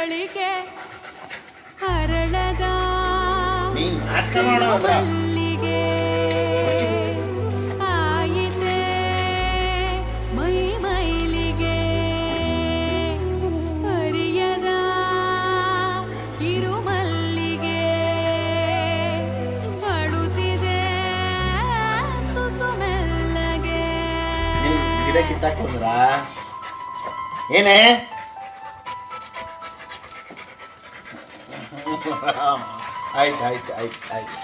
ಬಳಿಗೆ ಹರಳದ ಮಲ್ಲಿಗೆ ಆಯಿತೆ ಮೈ ಮೈಲಿಗೆ ಹರಿಯದ ಕಿರುಮಲ್ಲಿಗೆ ಅಳುತ್ತಿದೆ ತುಸು ಮೆಲ್ಲಗೆ. ಗಿಡ ಕಿತ್ತಾಕ್ ಬಂದ್ರ ಏನೇ ಆಯ್ತು ಆಯ್ತು ಆಯ್ತು ಆಯ್ತು